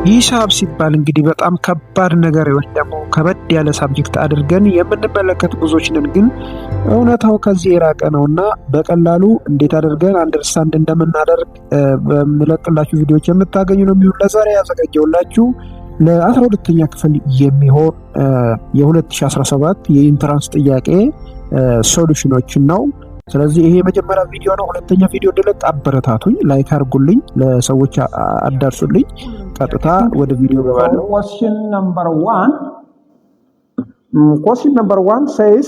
ሂሳብ ሲባል እንግዲህ በጣም ከባድ ነገር ወይ ደግሞ ከበድ ያለ ሳብጀክት አድርገን የምንመለከት ብዙዎች ነን። ግን እውነታው ከዚህ የራቀ ነውና በቀላሉ እንዴት አድርገን አንደርስታንድ እንደምናደርግ በምለቅላችሁ ቪዲዮዎች የምታገኙ ነው የሚሆን። ለዛሬ ያዘጋጀውላችሁ ለ12ኛ ክፍል የሚሆን የ2017 የኢንትራንስ ጥያቄ ሶሉሽኖችን ነው። ስለዚህ ይሄ የመጀመሪያ ቪዲዮ ነው። ሁለተኛ ቪዲዮ ድለቅ አበረታቱኝ፣ ላይክ አድርጉልኝ፣ ለሰዎች አዳርሱልኝ። ቀጥታ ወደ ቪዲዮ ገባለሁ። Question number one says,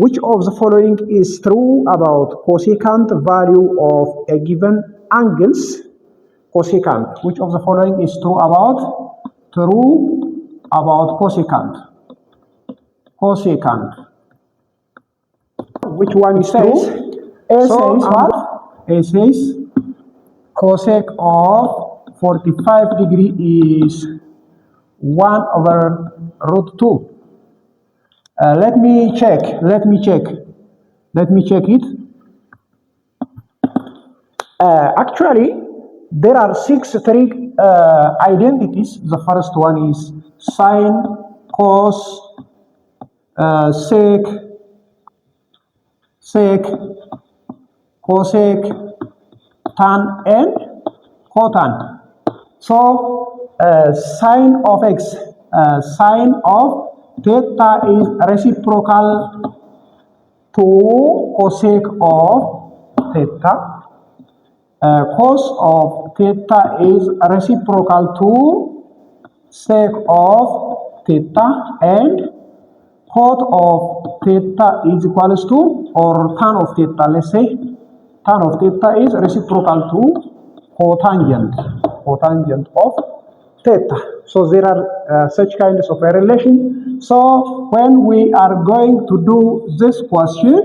which of the following is true about cosecant value of a given angles? Cosecant. Which of the following is true about cosecant? Cosecant. Which one is true? A says what? A says cosec of 45 degree is 1 over root 2. Let me check it. Actually, there are 6 trig identities. The first one is sine, cos, sec, cosec, tan, and cotan. So, sine of x, sine of theta is reciprocal to cosec of theta. Cos of theta is reciprocal to sec of theta, and cot of theta is equals to, or tan of theta, let's say, tan of theta is reciprocal to cotangent of theta. So there are such kinds of a relation. So when we are going to do this question,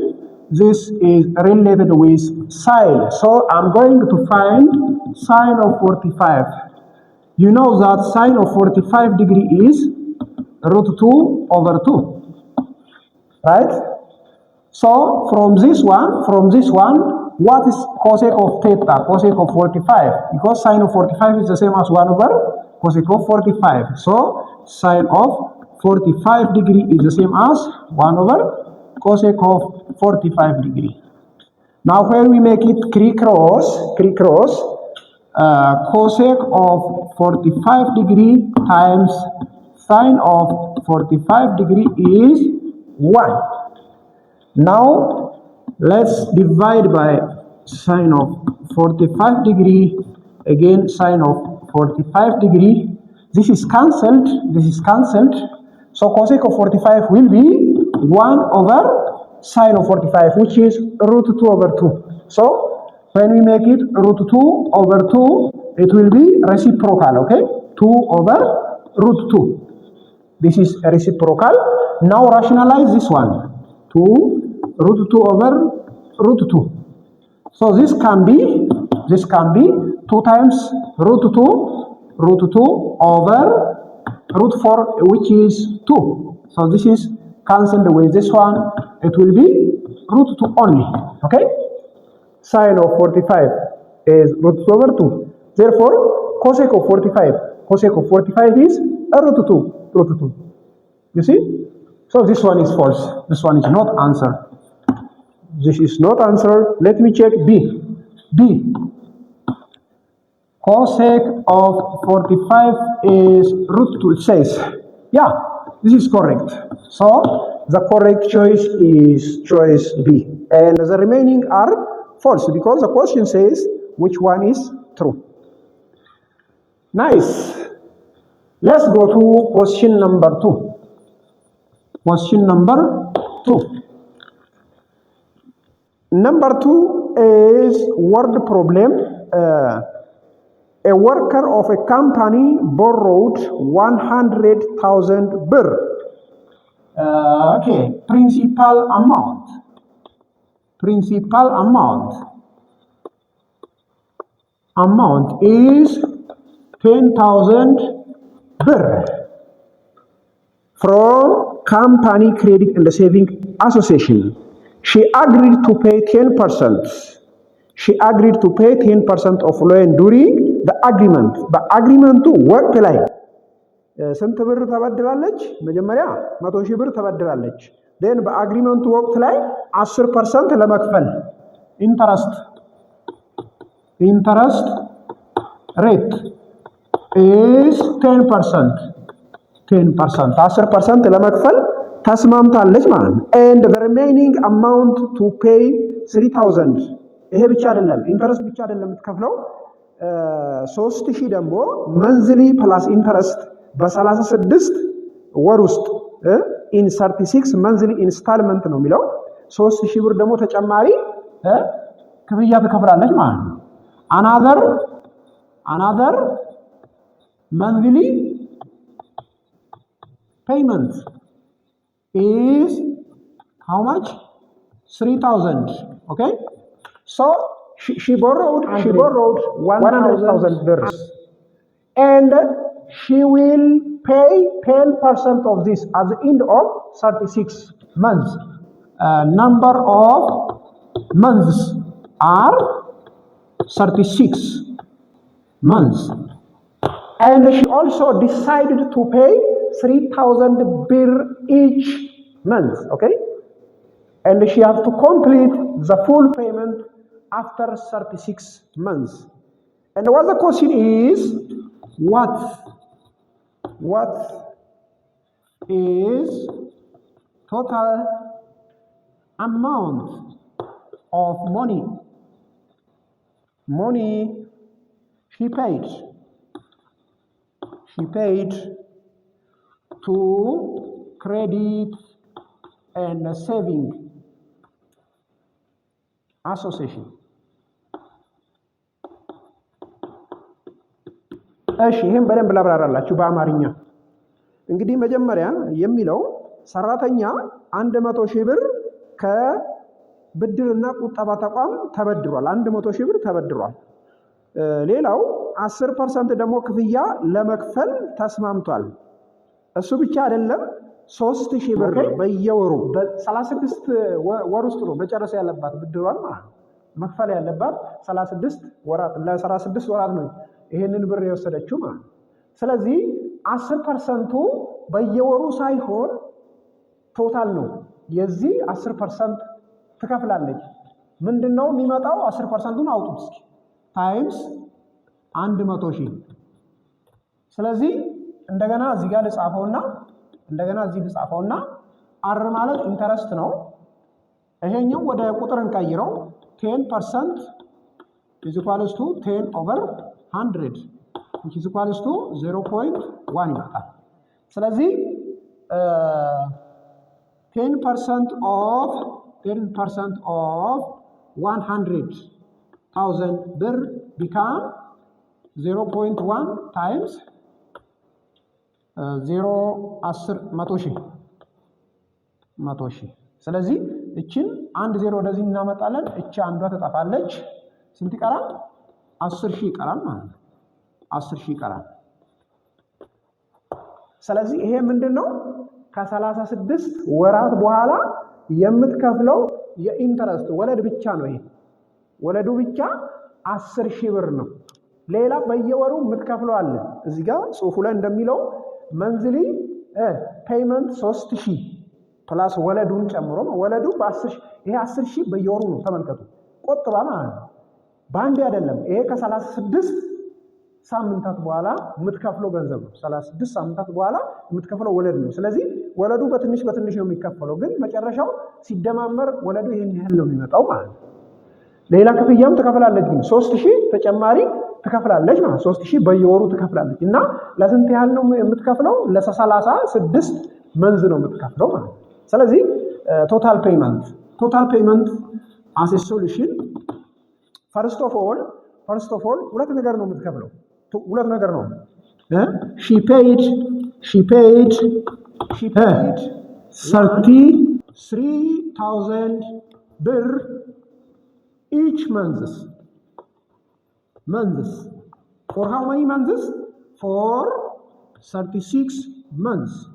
this is related with sine. So I'm going to find sine of 45. You know that sine of 45 degree is root 2 over 2, right? So from this one, what is cosec of theta? Cosec of 45, because sine of 45 is the same as 1 over cosec of 45. So sine of 45 degree is the same as 1 over cosec of 45 degree. Now when we make it crisscross, cosec of 45 degree times sine of 45 degree is 1. Now let's divide by sine of 45 degree, again sine of 45 degree. This is cancelled. So cosec of 45 will be 1 over sine of 45, which is root 2 over 2. So when we make it root 2 over 2, it will be reciprocal, okay? 2 over root 2. This is reciprocal. Now rationalize this one. 2 root 2 over root 2. So this can be 2 times root 2 over root 4, which is 2. So this is cancelled with this one. It will be root 2 only. Okay? Sine of 45 is root 2 over 2. Therefore, cosec of 45 is root 2. You see? So this one is false. This one is not answer. This is not answer. Let me check B. Cosec of 45 is root 2. It says, yeah, this is correct. So the correct choice is choice B. And the remaining are false, because the question says which one is true. Nice. Let's go to question number 2. Question number 2. Number 2 is word problem. A worker of a company borrowed 100,000 birr. Okay, principal amount is 10,000 birr from Company Credit and Saving Association. She agreed to pay 10%. She agreed to pay 10% of loan during በአግሪመንቱ ወቅት ላይ ስንት ብር ተበድራለች? መጀመሪያ 100,000 ብር ተበድራለች። ዴን በአግሪመንቱ ወቅት ላይ 10% ለመክፈል ኢንተረስት ሬት is 10%. 10% ለመክፈል ተስማምታለች ማለት ነው። and the remaining amount to pay 3,000 ይሄ ብቻ አይደለም፣ ኢንተረስት ብቻ አይደለም የምትከፍለው 3,000 ደግሞ መንዝሊ ፕላስ ኢንተረስት በ36 ወር ውስጥ in 36 መንዝሊ ኢንስታልመንት ነው የሚለው 3,000 ብር ደግሞ ተጨማሪ ክፍያ ትከፍላለች ማለት ነው። another monthly payment is how much? 3,000. Okay, so she borrowed 100,000 birrs, and she will pay 10% of this at the end of 36 months. Number of months are 36 months, and she also decided to pay 3,000 birr each month. Okay, and she has to complete the full payment after 36 months. And what the question is, what is total amount of money she paid to Credit and Saving Association? እሺ ይሄን በደንብ ላብራራላችሁ በአማርኛ። እንግዲህ መጀመሪያ የሚለው ሰራተኛ 100,000 ብር ከብድርና ቁጠባ ተቋም ተበድሯል። 100,000 ብር ተበድሯል። ሌላው 10% ደግሞ ክፍያ ለመክፈል ተስማምቷል። እሱ ብቻ አይደለም 3,000 ብር በየወሩ በ36 ወር ውስጥ ነው መጨረስ ያለባት ብድሯን ማለት ነው። መክፈል ያለባት 36 ወራት ለ36 ወራት ነው ይሄንን ብር የወሰደችው ማለት ነው። ስለዚህ 10%ቱ በየወሩ ሳይሆን ቶታል ነው። የዚህ 10% ትከፍላለች። ምንድነው የሚመጣው? 10%ቱን አውጡት እስኪ ታይምስ 100,000። ስለዚህ እንደገና እዚህ ጋር ልጻፈውና አር ማለት ኢንተረስት ነው። ይሄኛው ወደ ቁጥር እንቀይረው 10% is equals to 10 over 100 which is equals to 0.1 ይመጣል። ስለዚህ 10% of 100,000 ብር become 0.1 times 100,000 ስለዚህ እቺን 10 ወደዚህ እናመጣለን። እቺ አንዷ ተጠፋለች። ስንት ይቀራል? 10,000 ይቀራል ማለት ነው። 10,000 ይቀራል። ስለዚህ ይሄ ምንድነው? ከ36 ወራት በኋላ የምትከፍለው የኢንተረስት ወለድ ብቻ ነው። ይሄ ወለዱ ብቻ 10,000 ብር ነው። ሌላ በየወሩ የምትከፍለው አለ። እዚህ ጋር ጽሁፉ ላይ እንደሚለው መንዝሊ ፔይመንት 3,000 ፕላስ ወለዱን ጨምሮ ወለዱ በ10,000 ይሄ 10,000 በየወሩ ነው። ተመልከቱ፣ ቆጥባ ማለት ነው። በአንዴ አይደለም። ይሄ ከ36 ሳምንታት በኋላ የምትከፍለው ገንዘብ ነው። 36 ሳምንታት በኋላ የምትከፍለው ወለድ ነው። ስለዚህ ወለዱ በትንሽ ነው የሚከፈለው፣ ግን መጨረሻው ሲደማመር ወለዱ ይሄን ያህል ነው የሚመጣው ማለት ነው። ሌላ ክፍያም ትከፍላለች፣ ግን 3,000 ተጨማሪ ትከፍላለች ማለት 3,000 በየወሩ ትከፍላለች። እና ለስንት ያህል ነው የምትከፍለው? ለ36 መንዝ ነው የምትከፍለው ማለት ነው። ስለዚህ ቶታል ፔይመንት as a solution first of all ሁለት ነገር ነው የምትከፍለው። ሁለት ነገር ነው። she paid 33,000 ብር each months. For how many months? For 36 months.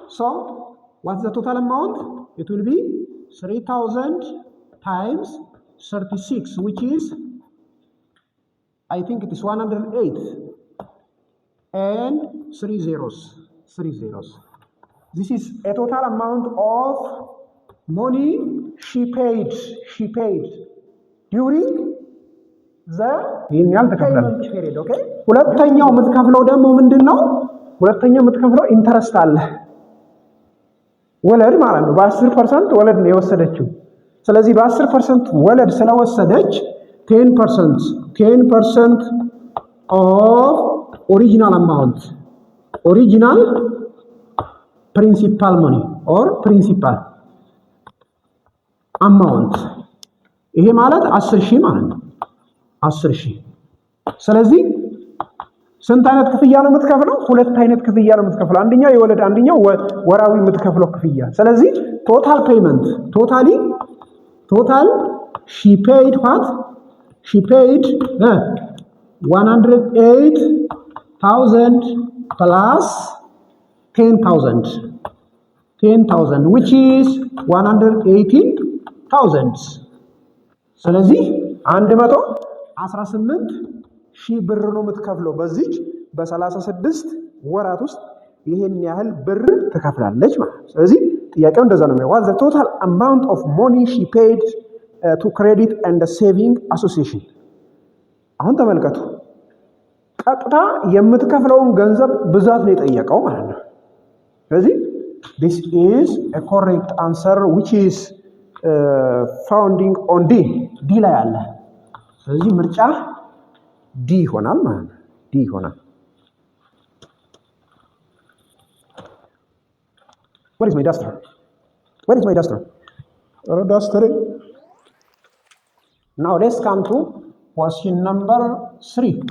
So what's the total amount? It will be 3,000 times 36, which is I think it is 108 and 3 zeros. This is a total amount of money she paid during the payment period. Okay? ሁለተኛው የምትከፍለው ደግሞ ምንድነው? ሁለተኛው የምትከፍለው ኢንተረስት አለ፣ ወለድ ማለት ነው። በ10% ወለድ ነው የወሰደችው። ስለዚህ በ10% ወለድ ስለወሰደች 10% of original amount, original principal money or principal amount። ይሄ ማለት 10,000 ማለት ነው። 10,000። ስለዚህ ስንት አይነት ክፍያ ነው የምትከፍለው? ሁለት አይነት ክፍያ ነው የምትከፍለው። አንደኛው የወለድ፣ አንደኛው ወራዊ የምትከፍለው ክፍያ። ስለዚህ ቶታል ፔመንት ቶታል she paid what? She paid 108,000 plus 10,000 which is 118,000። ስለዚህ 118,000 ብር ነው የምትከፍለው። በዚህ በ36 ወራት ውስጥ ይሄን ያህል ብር ትከፍላለች ማለት ነው። ስለዚህ ጥያቄው እንደዛ ነው። what the total amount of money she paid to credit and saving association። አሁን ተመልከቱ፣ ቀጥታ የምትከፍለውን ገንዘብ ብዛት ነው የጠየቀው ማለት ነው። ስለዚህ this is a correct answer which is founding on D ላይ አለ። ስለዚህ ምርጫ D ይሆናል ማለት ነው። D ይሆናል። Where is my duster? Duster. Now let's come to question number 3.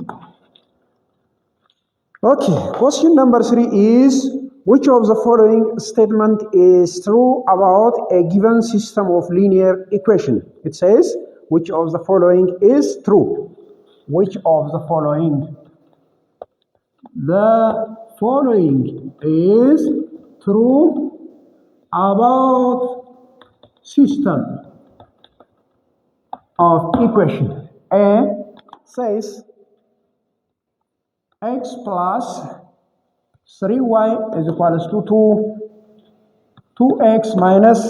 Okay, question number 3 is which of the following statement is true about a given system of linear equation? It says which of the following is true? Which of the following? The following is true about system of equation. A says x plus 3y is equals to 2x minus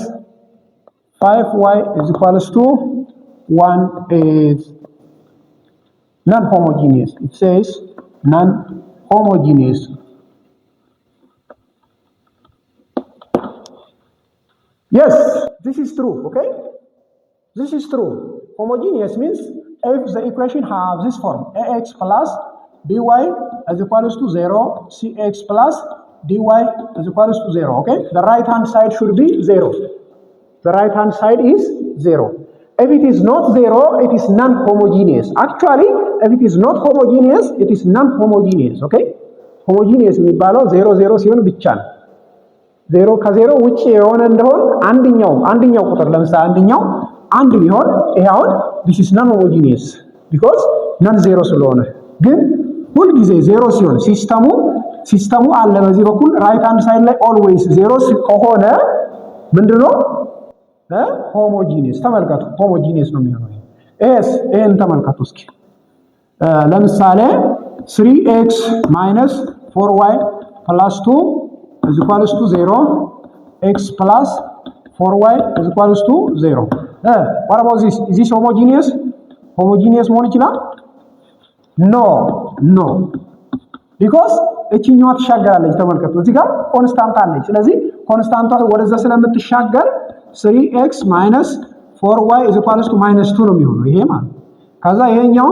5y is equals to 1 is non-homogeneous. It says non-homogeneous. Yes, this is true, okay? This is true. Homogeneous means if the equation has this form, ax plus by is equals to 0, cx plus dy is equals to 0, okay? The right hand side should be 0. The right hand side is 0. If it is not 0, it is non-homogeneous. Actually, if it is not homogeneous, it is non-homogeneous, okay? Homogeneous የሚባለው 0 0 ሲሆን ብቻ ነው። 0 ከ0 ውጪ የሆነ እንደሆነ አንደኛው ቁጥር ለምሳሌ አንደኛው አንድ ቢሆን ይሄ አሁን this is non homogeneous because non zero ስለሆነ። ግን ሁሉ ጊዜ 0 ሲሆን ሲስተሙ አለ በዚህ በኩል ራይት ሃንድ ሳይድ ላይ always 0 ከሆነ ምንድነው homogeneous። ተመልከቱ homogeneous ነው የሚሆነው። ይሄን ተመልከቱ እስኪ ለምሳሌ 3x minus 4y plus 2 is equals to 0, x plus 4y is equals to 0. What about this? Is this homogeneous? Homogeneous መሆን ይችላል? No. Because እቺኛዋ ትሻገራለች። ተመልከቱ እዚህ ጋር ኮንስታንት አለች። ስለዚህ ኮንስታንቷ ወደዛ ስለምትሻገር 3x minus 4y is equals to -2 ነው የሚሆነው ይሄ ማለት። ከዛ ይሄኛው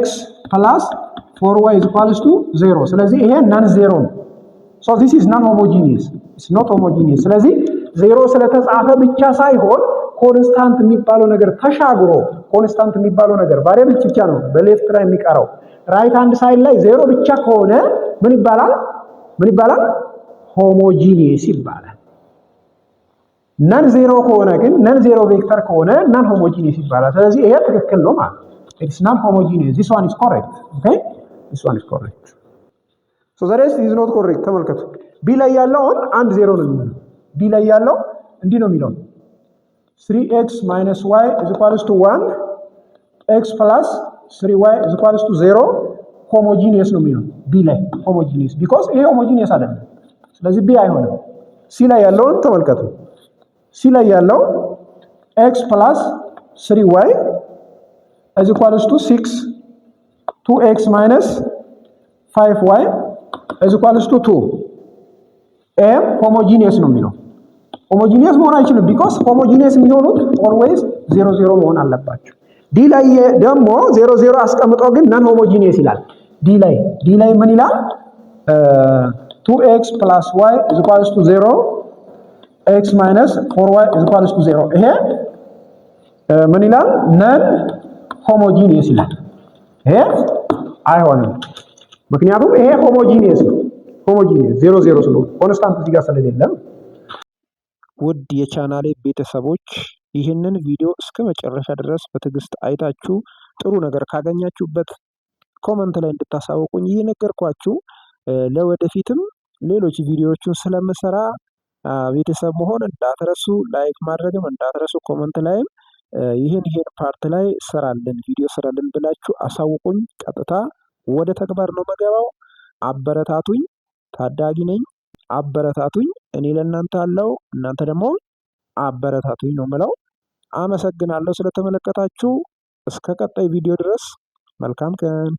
x plus 4y is equals to 0. ስለዚህ ይሄ non zero ነው። So this is non homogeneous. It's not homogeneous. ስለዚህ 0 ስለተጻፈ ብቻ ሳይሆን ኮንስታንት የሚባለው ነገር ተሻግሮ ኮንስታንት የሚባለው ነገር ቫሪያብል ብቻ ነው በሌፍት ላይ የሚቀረው። ራይት ሃንድ ሳይድ ላይ 0 ብቻ ከሆነ ምን ይባላል? ሆሞጂኒየስ ይባላል። ነን 0 ከሆነ ግን ነን 0 ቬክተር ከሆነ ነን ሆሞጂኒየስ ይባላል። ስለዚህ ይሄ ትክክል ነው ማለት ነው። It's non homogeneous. This one is correct. Okay? This one is correct. So the rest is not correct. ተመልከቱ ቢ ላይ ያለው 1 0 ነው የሚሆነው። ቢ ላይ ያለው እንዲህ ነው የሚለው 3x minus y is equals to 1, x plus 3y is equals to 0 ሆሞጂኒየስ ነው የሚሆነው ቢ ላይ ሆሞጂኒየስ ቢኮዝ ይሄ ሆሞጂኒየስ አይደለም። ስለዚህ ቢ አይሆንም። ሲ ላይ ያለውን ተመልከቱ። ሲ ላይ ያለው x plus 3y is equals to 6 2x minus 5y is equals to 2 ኤም ሆሞጂኒየስ ነው የሚለው ሆሞጂኒየስ መሆን አይችልም ቢኮዝ ሆሞጂኒየስ የሚሆኑት ኦልዌይስ 0 0 መሆን አለባቸው። ዲ ላይ ደግሞ 0 0 አስቀምጦ ግን ነን ሆሞጂኒየስ ይላል። ዲ ላይ ምን ይላል? 2x plus y is equals to 0 x minus 4y is equals to 0 ይሄ ምን ይላል? ነን ሆሞጂኒየስ ይላል። ይሄ አይሆንም ምክንያቱም ይሄ ሆሞጂኒየስ ነው። ሆሞጂኒየስ 0 0 ስለሆነ ኮንስታንት እዚህ ጋር ስለሌለ። ውድ የቻናሌ ቤተሰቦች ይህንን ቪዲዮ እስከ መጨረሻ ድረስ በትዕግስት አይታችሁ ጥሩ ነገር ካገኛችሁበት ኮመንት ላይ እንድታሳውቁኝ እየነገርኳችሁ ለወደፊትም ሌሎች ቪዲዮዎችን ስለምሰራ ቤተሰብ መሆን እንዳትረሱ፣ ላይክ ማድረግም እንዳትረሱ። ኮመንት ላይም ይህን ፓርት ላይ ሰራልን ቪዲዮ ሰራልን ብላችሁ አሳውቁኝ። ቀጥታ ወደ ተግባር ነው መገባው። አበረታቱኝ። ታዳጊ ነኝ፣ አበረታቱኝ። እኔ ለእናንተ አለው፣ እናንተ ደግሞ አበረታቱኝ ነው የምለው። አመሰግናለሁ ስለተመለከታችሁ። እስከ ቀጣይ ቪዲዮ ድረስ መልካም ቀን።